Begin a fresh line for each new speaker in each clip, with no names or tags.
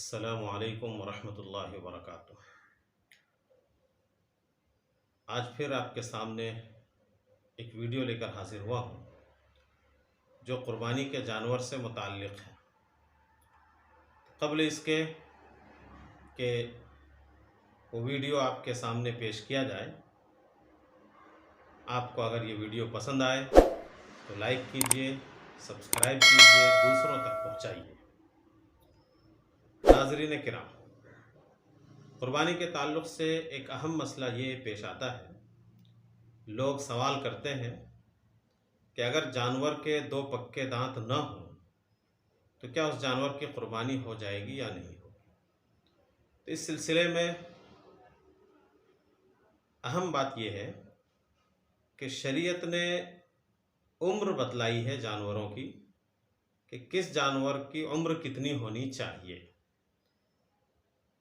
السلام علیکم ورحمۃ اللہ وبرکاتہ۔ آج پھر آپ کے سامنے ایک ویڈیو لے کر حاضر ہوا ہوں جو قربانی کے جانور سے متعلق ہے۔ قبل اس کے کہ وہ ویڈیو آپ کے سامنے پیش کیا جائے، آپ کو اگر یہ ویڈیو پسند آئے تو لائک کیجئے، سبسکرائب کیجئے، دوسروں تک پہنچائیے۔ ناظرین کرام، قربانی کے تعلق سے ایک اہم مسئلہ یہ پیش آتا ہے، لوگ سوال کرتے ہیں کہ اگر جانور کے 2 پکے دانت نہ ہوں تو کیا اس جانور کی قربانی ہو جائے گی یا نہیں ہوگی؟ تو اس سلسلے میں اہم بات یہ ہے کہ شریعت نے عمر بتلائی ہے جانوروں کی کہ کس جانور کی عمر کتنی ہونی چاہیے۔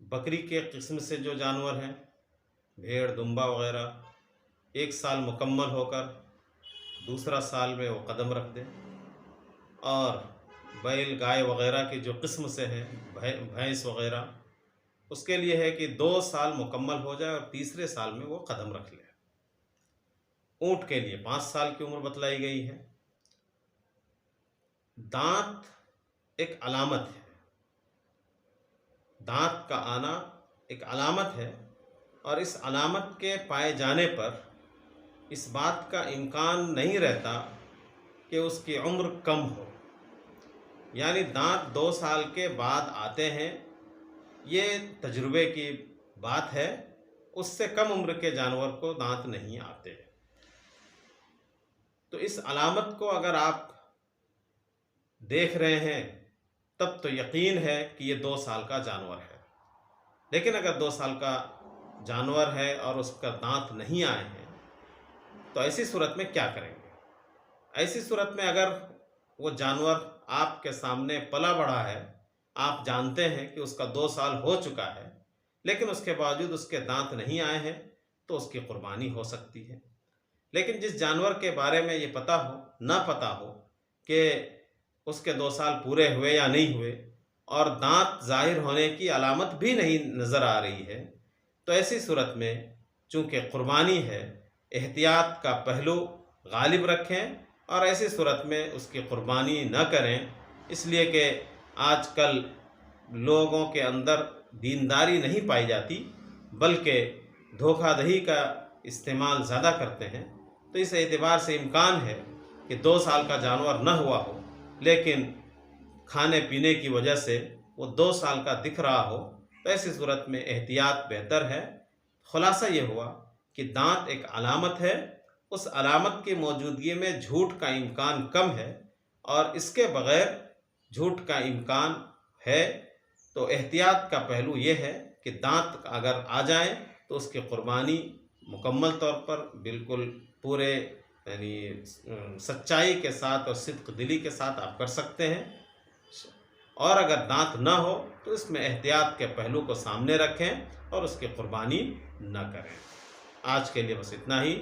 بکری کے قسم سے جو جانور ہیں، بھیڑ، دمبا وغیرہ، 1 سال مکمل ہو کر دوسرا سال میں وہ قدم رکھ دیں، اور بیل، گائے وغیرہ کی جو قسم سے ہیں، بھینس وغیرہ، اس کے لیے ہے کہ 2 سال مکمل ہو جائے اور تیسرے سال میں وہ قدم رکھ لے۔ اونٹ کے لیے 5 سال کی عمر بتلائی گئی ہے۔ دانت ایک علامت ہے، دانت کا آنا ایک علامت ہے، اور اس علامت کے پائے جانے پر اس بات کا امکان نہیں رہتا کہ اس کی عمر کم ہو، یعنی دانت 2 سال کے بعد آتے ہیں، یہ تجربے کی بات ہے۔ اس سے کم عمر کے جانور کو دانت نہیں آتے۔ تو اس علامت کو اگر آپ دیکھ رہے ہیں تب تو یقین ہے کہ یہ 2 سال کا جانور ہے۔ لیکن اگر 2 سال کا جانور ہے اور اس کا دانت نہیں آئے ہیں تو ایسی صورت میں کیا کریں گے؟ ایسی صورت میں اگر وہ جانور آپ کے سامنے پلا بڑھا ہے، آپ جانتے ہیں کہ اس کا 2 سال ہو چکا ہے، لیکن اس کے باوجود اس کے دانت نہیں آئے ہیں تو اس کی قربانی ہو سکتی ہے۔ لیکن جس جانور کے بارے میں یہ نہ پتا ہو کہ اس کے 2 سال پورے ہوئے یا نہیں ہوئے، اور دانت ظاہر ہونے کی علامت بھی نہیں نظر آ رہی ہے، تو ایسی صورت میں چونکہ قربانی ہے، احتیاط کا پہلو غالب رکھیں اور ایسی صورت میں اس کی قربانی نہ کریں، اس لیے کہ آج کل لوگوں کے اندر دینداری نہیں پائی جاتی، بلکہ دھوکہ دہی کا استعمال زیادہ کرتے ہیں۔ تو اس اعتبار سے امکان ہے کہ 2 سال کا جانور نہ ہوا ہو، لیکن کھانے پینے کی وجہ سے وہ 2 سال کا دکھ رہا ہو، تو ایسی صورت میں احتیاط بہتر ہے۔ خلاصہ یہ ہوا کہ دانت ایک علامت ہے، اس علامت کی موجودگی میں جھوٹ کا امکان کم ہے، اور اس کے بغیر جھوٹ کا امکان ہے، تو احتیاط کا پہلو یہ ہے کہ دانت اگر آ جائیں تو اس کی قربانی مکمل طور پر بالکل پورے یعنی سچائی کے ساتھ اور صدق دلی کے ساتھ آپ کر سکتے ہیں، اور اگر دانت نہ ہو تو اس میں احتیاط کے پہلو کو سامنے رکھیں اور اس کی قربانی نہ کریں۔ آج کے لیے بس اتنا ہی۔